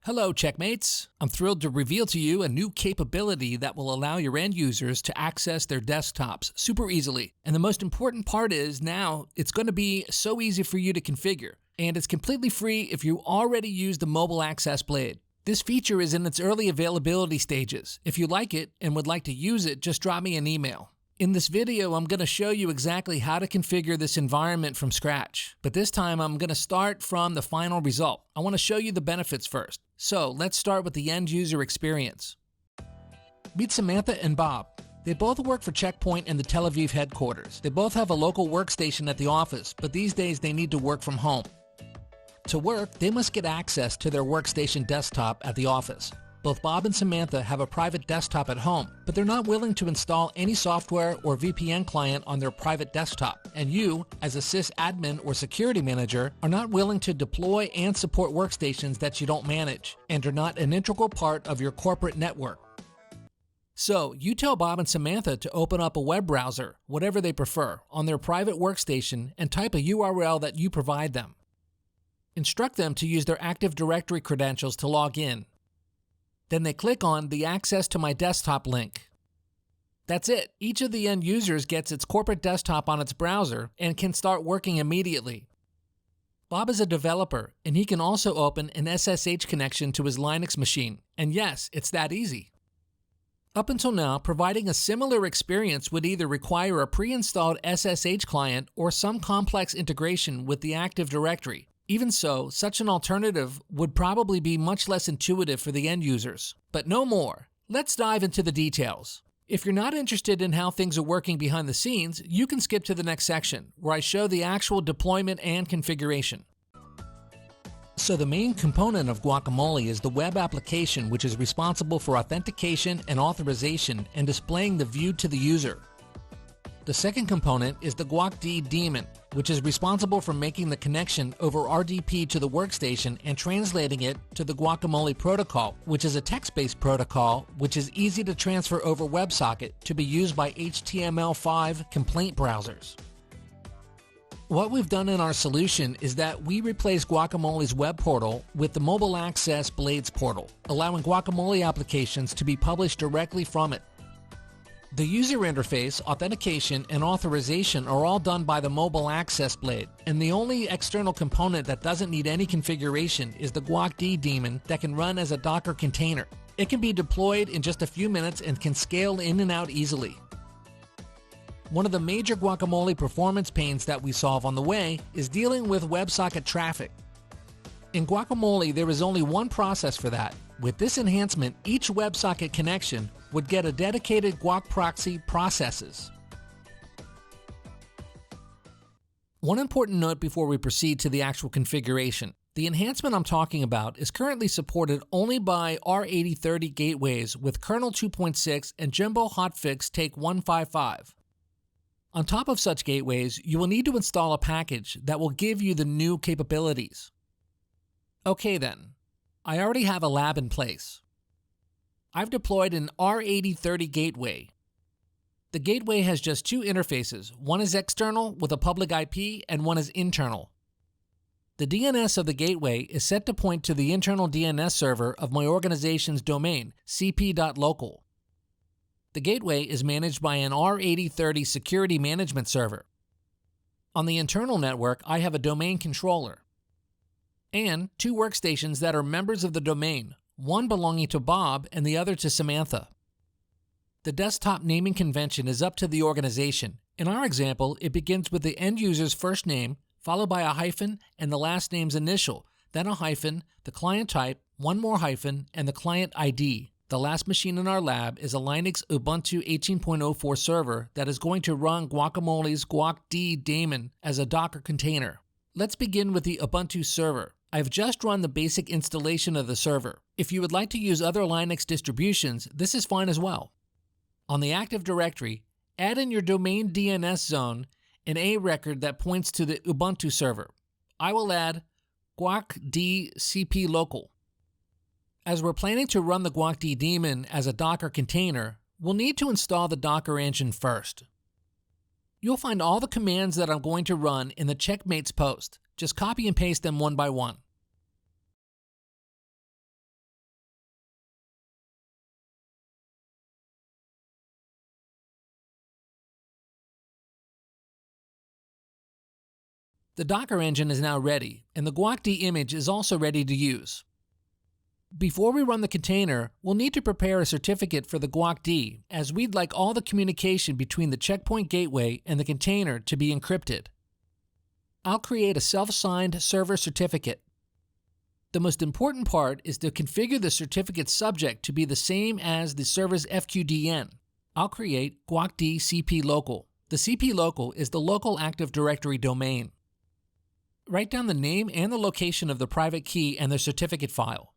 Hello, checkmates. I'm thrilled to reveal to you a new capability that will allow your end users to access their desktops super easily. And the most important part is now it's going to be so easy for you to configure. And it's completely free if you already use the mobile access blade. This feature is in its early availability stages. If you like it and would like to use it, just drop me an email. In this video, I'm going to show you exactly how to configure this environment from scratch. But this time, I'm going to start from the final result. I want to show you the benefits first. So let's start with the end user experience. Meet Samantha and Bob. They both work for Check Point in the Tel Aviv headquarters. They both have a local workstation at the office, but these days they need to work from home. To work, they must get access to their workstation desktop at the office. Both Bob and Samantha have a private desktop at home, but they're not willing to install any software or VPN client on their private desktop. And you, as a sysadmin or security manager, are not willing to deploy and support workstations that you don't manage and are not an integral part of your corporate network. So you tell Bob and Samantha to open up a web browser, whatever they prefer, on their private workstation and type a URL that you provide them. Instruct them to use their Active Directory credentials to log in. Then they click on the Access to My Desktop link. That's it. Each of the end users gets its corporate desktop on its browser and can start working immediately. Bob is a developer, and he can also open an SSH connection to his Linux machine. And yes, it's that easy. Up until now, providing a similar experience would either require a pre-installed SSH client or some complex integration with the Active Directory. Even so, such an alternative would probably be much less intuitive for the end users. But no more. Let's dive into the details. If you're not interested in how things are working behind the scenes, you can skip to the next section, where I show the actual deployment and configuration. So the main component of Guacamole is the web application, which is responsible for authentication and authorization and displaying the view to the user. The second component is the guacd daemon, which is responsible for making the connection over RDP to the workstation and translating it to the Guacamole protocol, which is a text-based protocol which is easy to transfer over WebSocket to be used by HTML5 complaint browsers. What we've done in our solution is that we replace Guacamole's web portal with the Mobile Access Blades portal, allowing Guacamole applications to be published directly from it. The user interface, authentication, and authorization are all done by the Mobile Access Blade, and the only external component that doesn't need any configuration is the guacd daemon that can run as a Docker container. It can be deployed in just a few minutes and can scale in and out easily. One of the major Guacamole performance pains that we solve on the way is dealing with WebSocket traffic. In Guacamole, there is only one process for that. With this enhancement, each WebSocket connection would get a dedicated Guac proxy processes. One important note before we proceed to the actual configuration. The enhancement I'm talking about is currently supported only by R8030 gateways with kernel 2.6 and Jumbo Hotfix Take 155. On top of such gateways, you will need to install a package that will give you the new capabilities. Okay then, I already have a lab in place. I've deployed an R8030 gateway. The gateway has just two interfaces. One is external with a public IP and one is internal. The DNS of the gateway is set to point to the internal DNS server of my organization's domain, cp.local. The gateway is managed by an R8030 security management server. On the internal network, I have a domain controller and two workstations that are members of the domain, one belonging to Bob and the other to Samantha. The desktop naming convention is up to the organization. In our example, it begins with the end user's first name, followed by a hyphen and the last name's initial, then a hyphen, the client type, one more hyphen, and the client ID. The last machine in our lab is a Linux Ubuntu 18.04 server that is going to run Guacamole's guacd daemon as a Docker container. Let's begin with the Ubuntu server. I've just run the basic installation of the server. If you would like to use other Linux distributions, this is fine as well. On the Active Directory, add in your domain DNS zone an A record that points to the Ubuntu server. I will add guacd cp local. As we're planning to run the guacd daemon as a Docker container, we'll need to install the Docker engine first. You'll find all the commands that I'm going to run in the Checkmates post. Just copy and paste them one by one. The Docker engine is now ready, and the guac image is also ready to use. Before we run the container, we'll need to prepare a certificate for the guac, as we'd like all the communication between the checkpoint gateway and the container to be encrypted. I'll create a self-signed server certificate. The most important part is to configure the certificate subject to be the same as the server's FQDN. I'll create guac CP local. The CP local is the local Active Directory domain. Write down the name and the location of the private key and the certificate file.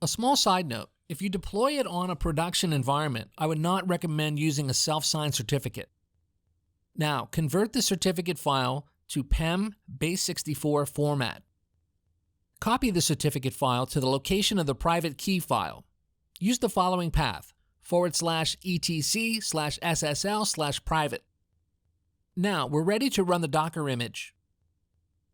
A small side note, if you deploy it on a production environment, I would not recommend using a self-signed certificate. Now, convert the certificate file to PEM base64 format. Copy the certificate file to the location of the private key file. Use the following path: /etc/SSL/private. Now, we're ready to run the Docker image.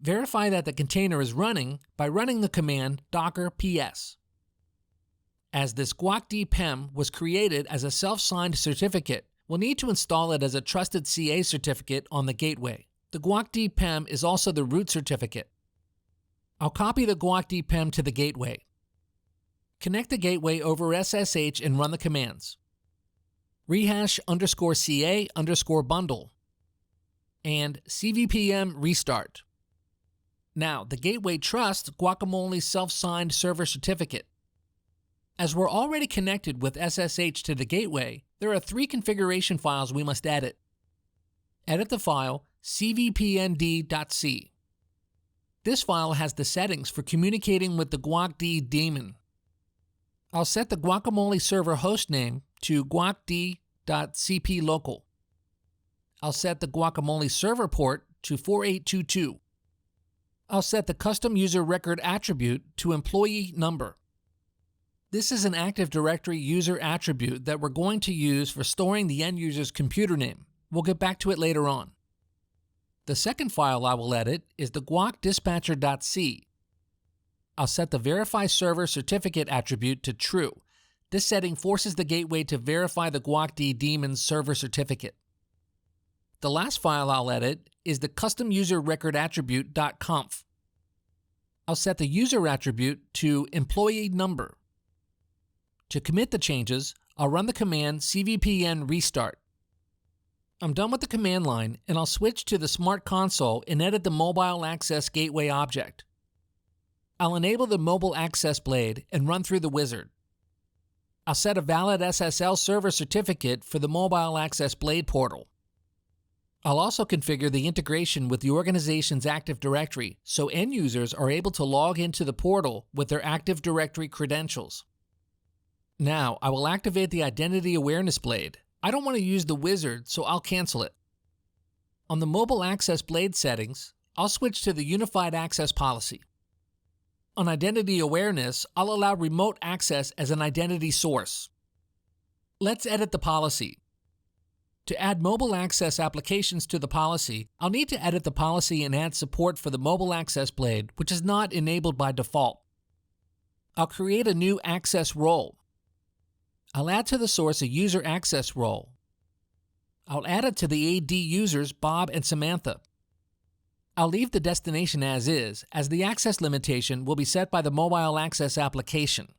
Verify that the container is running by running the command docker ps. As this guac PEM was created as a self-signed certificate, we'll need to install it as a trusted CA certificate on the gateway. The guac PEM is also the root certificate. I'll copy the guac PEM to the gateway. Connect the gateway over SSH and run the commands: rehash_CA_bundle and CVPM restart. Now, the gateway trusts Guacamole's self-signed server certificate. As we're already connected with SSH to the gateway, there are 3 configuration files we must edit. Edit the file cvpnd.c. This file has the settings for communicating with the guac daemon. I'll set the Guacamole server hostname to guacd.cplocal. I'll set the Guacamole server port to 4822. I'll set the custom user record attribute to employee number. This is an Active Directory user attribute that we're going to use for storing the end user's computer name. We'll get back to it later on. The second file I will edit is the guacdispatcher.c. I'll set the verify server certificate attribute to true. This setting forces the gateway to verify the guac daemon's server certificate. The last file I'll edit is the custom user record attribute.conf. I'll set the user attribute to employee number. To commit the changes, I'll run the command cvpn restart. I'm done with the command line, and I'll switch to the Smart Console and edit the Mobile Access Gateway object. I'll enable the Mobile Access Blade and run through the wizard. I'll set a valid SSL server certificate for the Mobile Access Blade portal. I'll also configure the integration with the organization's Active Directory so end users are able to log into the portal with their Active Directory credentials. Now, I will activate the Identity Awareness Blade. I don't want to use the wizard, so I'll cancel it. On the Mobile Access Blade settings, I'll switch to the Unified Access Policy. On Identity Awareness, I'll allow remote access as an identity source. Let's edit the policy. To add mobile access applications to the policy, I'll need to edit the policy and add support for the Mobile Access Blade, which is not enabled by default. I'll create a new access role. I'll add to the source a user access role. I'll add it to the AD users Bob and Samantha. I'll leave the destination as is, as the access limitation will be set by the mobile access application.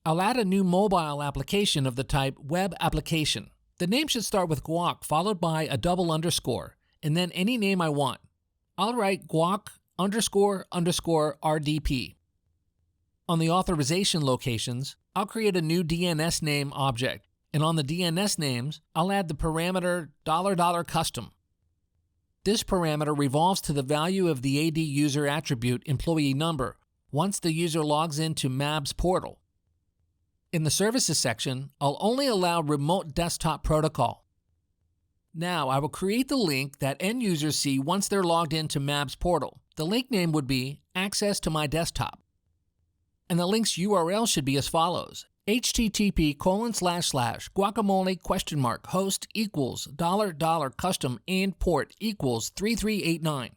I'll add a new mobile application of the type web application. The name should start with guac followed by a double underscore, and then any name I want. I'll write guac__RDP. On the authorization locations, I'll create a new DNS name object, and on the DNS names, I'll add the parameter $custom. This parameter revolves to the value of the AD user attribute employee number once the user logs into MAB's portal. In the services section, I'll only allow remote desktop protocol. Now I will create the link that end users see once they're logged into MAB's portal. The link name would be access to my desktop. And the link's URL should be as follows: http://guacamole ? Host equals $custom and port equals 3389.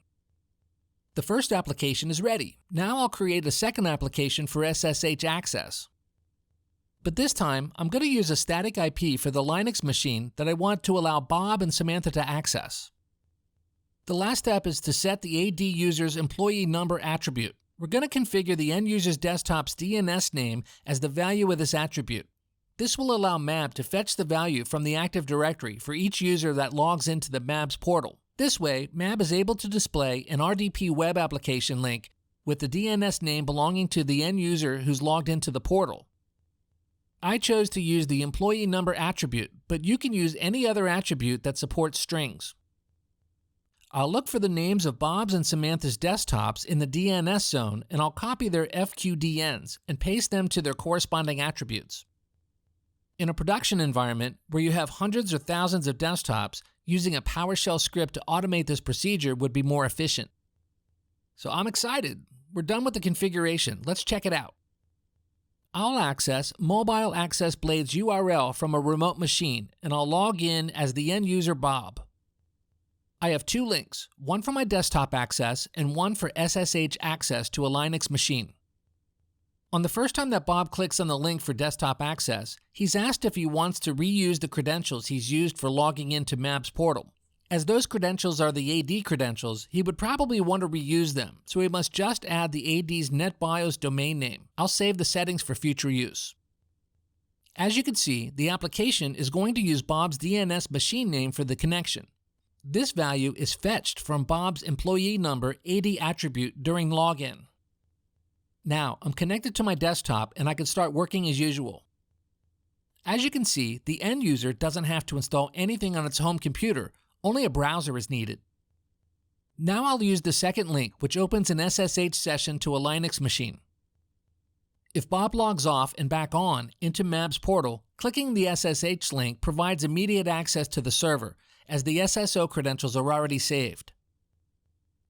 The first application is ready. Now I'll create a second application for SSH access. But this time, I'm going to use a static IP for the Linux machine that I want to allow Bob and Samantha to access. The last step is to set the AD user's employee number attribute. We're going to configure the end user's desktop's DNS name as the value of this attribute. This will allow MAB to fetch the value from the Active Directory for each user that logs into the MAB's portal. This way, MAB is able to display an RDP web application link with the DNS name belonging to the end user who's logged into the portal. I chose to use the employee number attribute, but you can use any other attribute that supports strings. I'll look for the names of Bob's and Samantha's desktops in the DNS zone, and I'll copy their FQDNs and paste them to their corresponding attributes. In a production environment where you have hundreds or thousands of desktops, using a PowerShell script to automate this procedure would be more efficient. So I'm excited. We're done with the configuration. Let's check it out. I'll access Mobile Access Blade's URL from a remote machine, and I'll log in as the end user Bob. I have two links, one for my desktop access and one for SSH access to a Linux machine. On the first time that Bob clicks on the link for desktop access, he's asked if he wants to reuse the credentials he's used for logging into MAB's portal. As those credentials are the AD credentials, he would probably want to reuse them, so he must just add the AD's NetBIOS domain name. I'll save the settings for future use. As you can see, the application is going to use Bob's DNS machine name for the connection. This value is fetched from Bob's employee number AD attribute during login. Now, I'm connected to my desktop and I can start working as usual. As you can see, the end user doesn't have to install anything on its home computer, only a browser is needed. Now I'll use the second link, which opens an SSH session to a Linux machine. If Bob logs off and back on into MAB's portal, clicking the SSH link provides immediate access to the server, as the SSO credentials are already saved.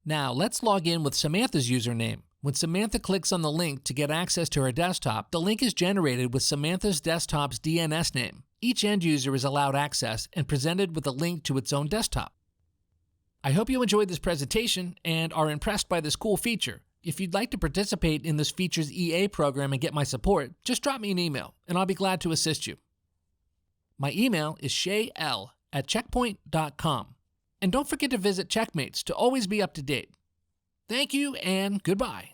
Now let's log in with Samantha's username. When Samantha clicks on the link to get access to her desktop, the link is generated with Samantha's desktop's DNS name. Each end user is allowed access and presented with a link to its own desktop. I hope you enjoyed this presentation and are impressed by this cool feature. If you'd like to participate in this feature's EA program and get my support, just drop me an email and I'll be glad to assist you. My email is shayl@checkpoint.com. And don't forget to visit Checkmates to always be up to date. Thank you and goodbye.